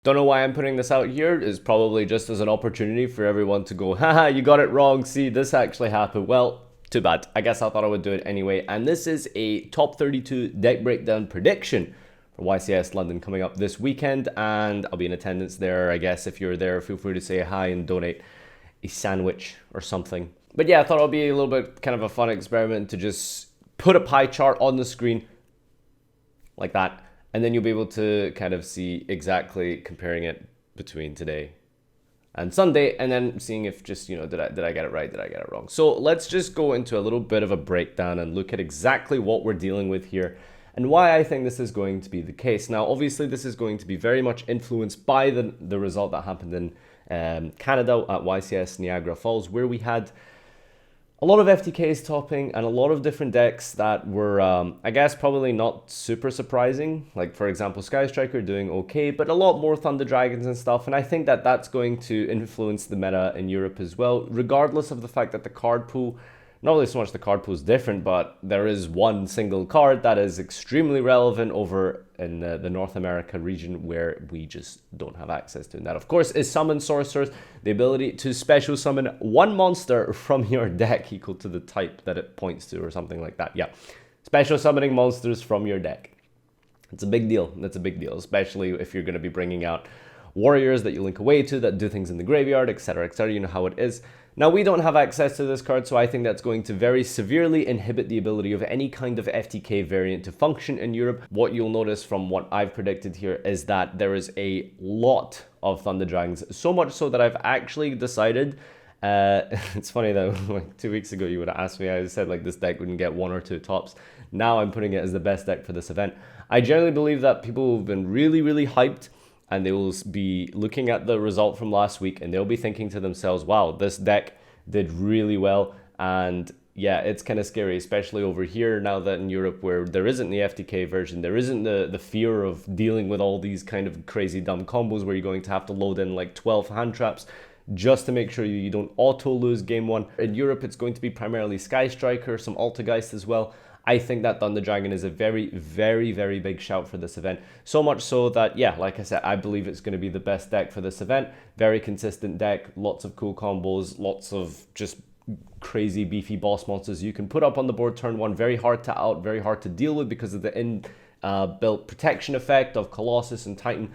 Don't know why I'm putting this out here. It's probably just as an opportunity for everyone to go, haha, you got it wrong. See, this actually happened. Well, too bad. I guess I thought I would do it anyway. And this is a top 32 deck breakdown prediction for YCS London coming up this weekend. And I'll be in attendance there. I guess if you're there, feel free to say hi and donate a sandwich or something. But yeah, I thought it would be a little bit kind of a fun experiment to just put a pie chart on the screen like that. And then you'll be able to kind of see exactly comparing it between today and Sunday, and then seeing if just, did I get it right? Did I get it wrong? So let's just go into a little bit of a breakdown and look at exactly what we're dealing with here and why I think this is going to be the case. Now, obviously, this is going to be very much influenced by the result that happened in Canada at YCS Niagara Falls, where we had a lot of FTKs topping and a lot of different decks that were, I guess, probably not super surprising. Like, for example, Sky Striker doing okay, but a lot more Thunder Dragons and stuff. And I think that that's going to influence the meta in Europe as well, regardless of the fact that the card pool, not really so much the card pool is different, but there is one single card that is extremely relevant over in the North America region where we just don't have access to. And that, of course, is Summon Sorcerers, the ability to special summon one monster from your deck equal to the type that it points to or something like that. Yeah, special summoning monsters from your deck. It's a big deal. That's a big deal, especially if you're going to be bringing out warriors that you link away to that do things in the graveyard, etc., etc. You know how it is. Now, we don't have access to this card, so I think that's going to very severely inhibit the ability of any kind of FTK variant to function in Europe. What you'll notice from what I've predicted here is that there is a lot of Thunder Dragons, so much so that I've actually decided, it's funny that like 2 weeks ago you would have asked me, I said like this deck wouldn't get 1 or 2 tops. Now I'm putting it as the best deck for this event. I generally believe that people have been really, really hyped, and they will be looking at the result from last week and they'll be thinking to themselves, wow, this deck did really well. And yeah, it's kind of scary, especially over here now that in Europe where there isn't the FTK version, there isn't the fear of dealing with all these kind of crazy dumb combos where you're going to have to load in like 12 hand traps just to make sure you don't auto lose game 1. In Europe, it's going to be primarily Sky Striker, some Altergeist as well. I think that Thunder Dragon is a very, very, very big shout for this event. So much so that, yeah, like I said, I believe it's going to be the best deck for this event. Very consistent deck, lots of cool combos, lots of just crazy beefy boss monsters you can put up on the board turn 1. Very hard to out, very hard to deal with because of the inbuilt protection effect of Colossus and Titan.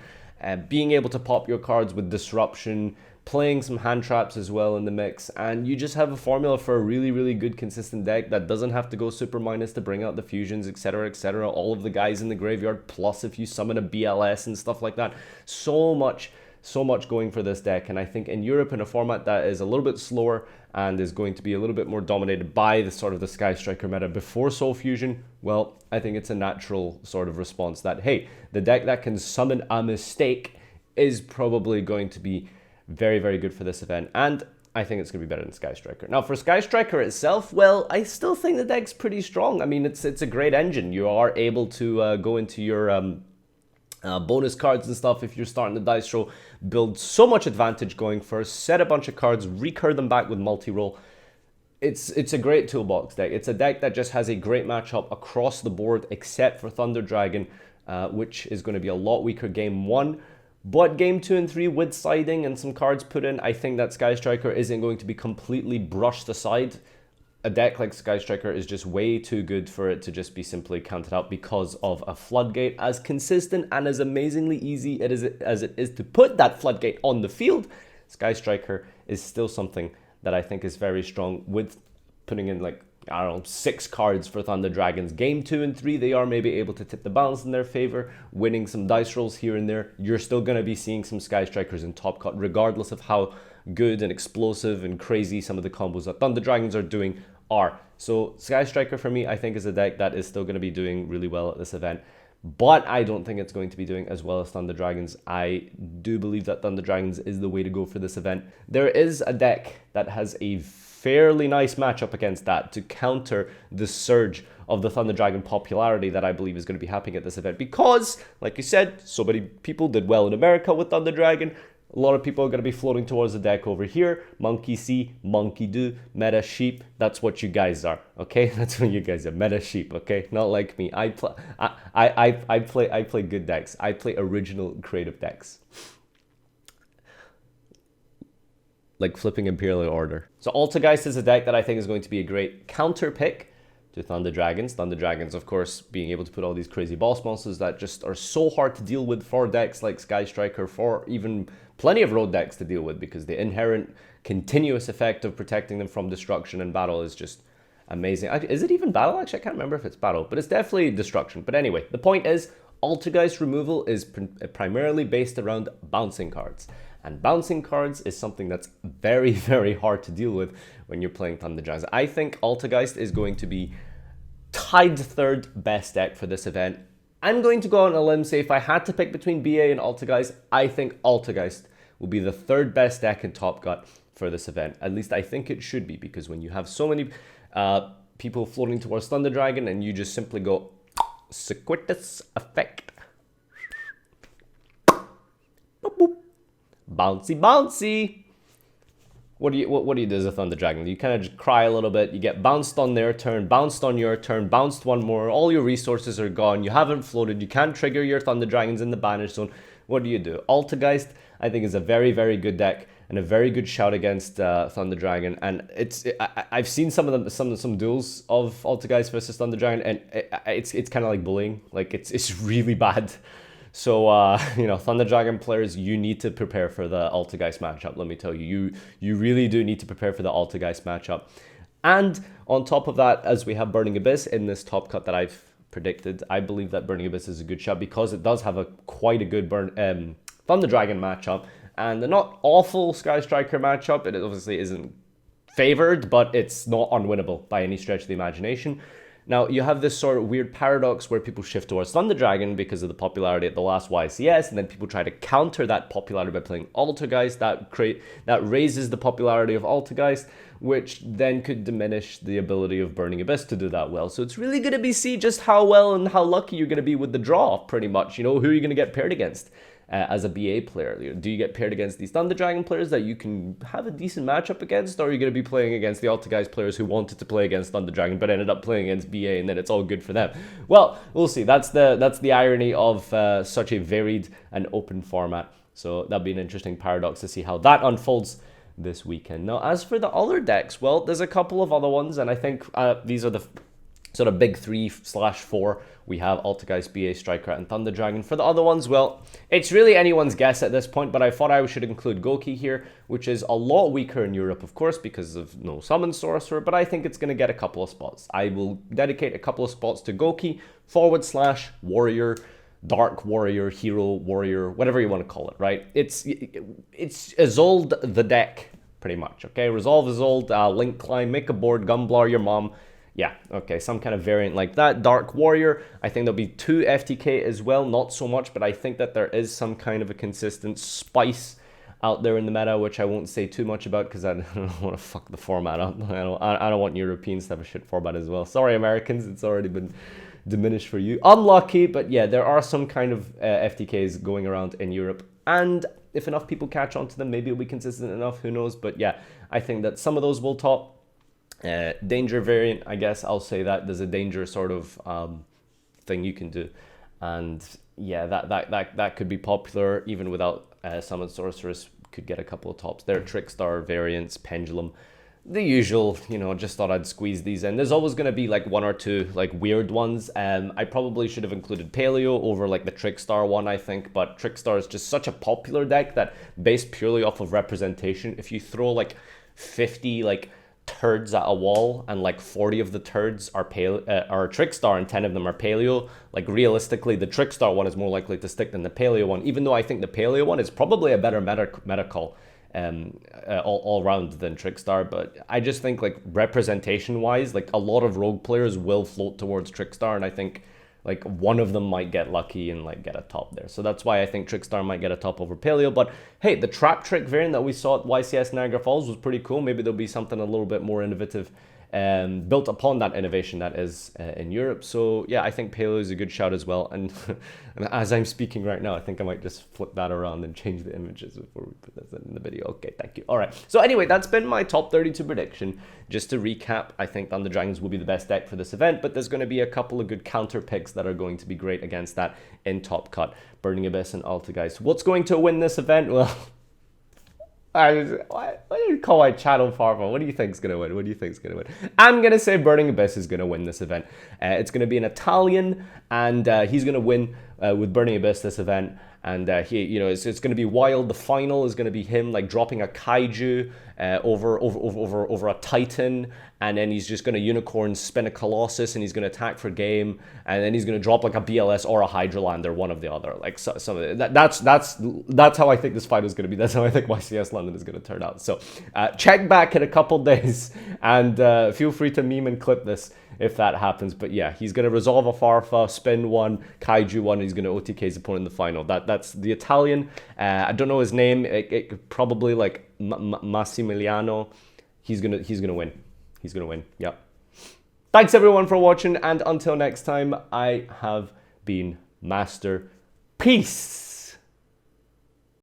Being able to pop your cards with Disruption, playing some hand traps as well in the mix, and you just have a formula for a really, really good consistent deck that doesn't have to go super minus to bring out the fusions, etc., etc. All of the guys in the graveyard, plus if you summon a BLS and stuff like that. So much going for this deck. And I think in Europe, in a format that is a little bit slower and is going to be a little bit more dominated by the sort of the Sky Striker meta before Soul Fusion, well, I think it's a natural sort of response that, hey, the deck that can summon a mistake is probably going to be very, very good for this event, and I think it's going to be better than Sky Striker. Now, for Sky Striker itself, well, I still think the deck's pretty strong. I mean, it's a great engine. You are able to go into your bonus cards and stuff if you're starting the dice roll, build so much advantage going first, set a bunch of cards, recur them back with multi-roll. It's a great toolbox deck. It's a deck that just has a great matchup across the board, except for Thunder Dragon, which is going to be a lot weaker game 1. But game 2 and 3 with siding and some cards put in, I think that Sky Striker isn't going to be completely brushed aside. A deck like Sky Striker is just way too good for it to just be simply counted out because of a Floodgate. As consistent and as amazingly easy as it is to put that Floodgate on the field, Sky Striker is still something that I think is very strong with putting in like, I don't know, 6 cards for Thunder Dragons. Game 2 and 3, they are maybe able to tip the balance in their favor, winning some dice rolls here and there. You're still going to be seeing some Sky Strikers in top cut, regardless of how good and explosive and crazy some of the combos that Thunder Dragons are doing are. So Sky Striker for me, I think, is a deck that is still going to be doing really well at this event. But I don't think it's going to be doing as well as Thunder Dragons. I do believe that Thunder Dragons is the way to go for this event. There is a deck that has a fairly nice matchup against that to counter the surge of the Thunder Dragon popularity that I believe is going to be happening at this event. Because, like you said, so many people did well in America with Thunder Dragon. A lot of people are going to be floating towards the deck over here. Monkey see, monkey do, meta sheep. That's what you guys are, okay? That's what you guys are, meta sheep, okay? Not like me. I play good decks. I play original creative decks. like flipping Imperial Order. So Altergeist is a deck that I think is going to be a great counter pick to Thunder Dragons. Thunder Dragons, of course, being able to put all these crazy boss monsters that just are so hard to deal with for decks like Sky Striker, for even plenty of road decks to deal with, because the inherent continuous effect of protecting them from destruction in battle is just amazing. Is it even battle? Actually, I can't remember if it's battle, but it's definitely destruction. But anyway, the point is, Altergeist removal is primarily based around bouncing cards. And bouncing cards is something that's very, very hard to deal with when you're playing Thunder Dragons. I think Altergeist is going to be tied third best deck for this event. I'm going to go on a limb, say if I had to pick between BA and Altergeist, I think Altergeist will be the third best deck in Top Cut for this event. At least I think it should be, because when you have so many people floating towards Thunder Dragon and you just simply go Sequitus Effect. Boop, boop. Bouncy, bouncy. What do you do as a Thunder Dragon? You kind of just cry a little bit. You get bounced on their turn, bounced on your turn, bounced one more. All your resources are gone. You haven't floated. You can't trigger your Thunder Dragons in the banish zone. What do you do? Altergeist, I think, is a very, very good deck and a very good shout against Thunder Dragon. And I've seen some duels of Altergeist versus Thunder Dragon, and it's kind of like bullying. Like it's really bad. So, you know, Thunder Dragon players, you need to prepare for the Altergeist matchup, let me tell you. You really do need to prepare for the Altergeist matchup. And on top of that, as we have Burning Abyss in this top cut that I've predicted, I believe that Burning Abyss is a good shot because it does have quite a good Thunder Dragon matchup. And the not awful Sky Striker matchup. It obviously isn't favored, but it's not unwinnable by any stretch of the imagination. Now, you have this sort of weird paradox where people shift towards Thunder Dragon because of the popularity at the last YCS, and then people try to counter that popularity by playing Altergeist. That raises the popularity of Altergeist, which then could diminish the ability of Burning Abyss to do that well. So it's really going to be see just how well and how lucky you're going to be with the draw, pretty much. You know, who are you going to get paired against? As a BA player, do you get paired against these Thunder Dragon players that you can have a decent matchup against, or are you going to be playing against the Altergeist players who wanted to play against Thunder Dragon but ended up playing against BA, and then it's all good for them? Well, we'll see. That's the irony of such a varied and open format. So that'll be an interesting paradox to see how that unfolds this weekend. Now, as for the other decks, well, there's a couple of other ones, and I think these are the sort of big 3/4. We have Altergeist, BA, Striker, and Thunder Dragon. For the other ones, well, it's really anyone's guess at this point, but I thought I should include Goki here, which is a lot weaker in Europe, of course, because of no Summon Sorcerer, but I think it's going to get a couple of spots. I will dedicate a couple of spots to Goki, / Warrior, Dark Warrior, Hero, Warrior, whatever you want to call it, right? It's Isolde the deck, pretty much, okay? Resolve Isolde, Link Climb, make a board, Gunblar your mom. Yeah, okay, some kind of variant like that. Dark Warrior, I think there'll be 2 FTK as well, not so much, but I think that there is some kind of a consistent spice out there in the meta, which I won't say too much about because I don't want to fuck the format up. I don't want Europeans to have a shit format as well. Sorry, Americans, it's already been diminished for you. Unlucky, but yeah, there are some kind of FTKs going around in Europe, and if enough people catch on to them, maybe it'll be consistent enough, who knows, but yeah, I think that some of those will top. Danger variant, I guess I'll say that there's a danger sort of thing you can do, and yeah, that could be popular even without Summon Sorceress. Could get a couple of tops there. Trickstar variants, Pendulum, the usual. You know, just thought I'd squeeze these in. There's always going to be like 1 or 2 like weird ones. I probably should have included Paleo over like the Trickstar one, I think, but Trickstar is just such a popular deck that based purely off of representation, if you throw like 50 like turds at a wall and like 40 of the turds are Trickstar and 10 of them are Paleo, like realistically the Trickstar one is more likely to stick than the Paleo one, even though I think the Paleo one is probably a better meta call all round than Trickstar. But I just think like representation wise, like a lot of rogue players will float towards Trickstar, and I think like one of them might get lucky and like get a top there. So that's why I think Trickstar might get a top over Paleo. But hey, the Trap Trick variant that we saw at YCS Niagara Falls was pretty cool. Maybe there'll be something a little bit more innovative built upon that innovation that is in Europe. So yeah, I think Paleo is a good shout as well. And as I'm speaking right now, I think I might just flip that around and change the images before we put this in the video. Okay, thank you. All right. So anyway, that's been my top 32 prediction. Just to recap, I think Thunder Dragons will be the best deck for this event, but there's going to be a couple of good counter picks that are going to be great against that in Top Cut, Burning Abyss and Altergeist. What's going to win this event? Well, Why do you call my channel Farfa? What do you think's gonna win? What do you think's gonna win? I'm gonna say Burning Abyss is gonna win this event. It's gonna be an Italian, and he's gonna win with Burning Abyss this event. And it's gonna be wild. The final is gonna be him like dropping a kaiju over a titan, and then he's just gonna unicorn spin a colossus, and he's gonna attack for game, and then he's gonna drop like a BLS or a Hydrolander, one of the other. Like some of it. That's how I think this fight is gonna be. That's how I think YCS London is gonna turn out. So check back in a couple days, and feel free to meme and clip this if that happens. But yeah, he's going to resolve a Farfa, spin one, kaiju one, and he's going to OTK his opponent in the final. That's the Italian. I don't know his name. It probably like Massimiliano. He's gonna win. He's gonna win. Yeah. Thanks everyone for watching, and until next time, I have been Master. Peace.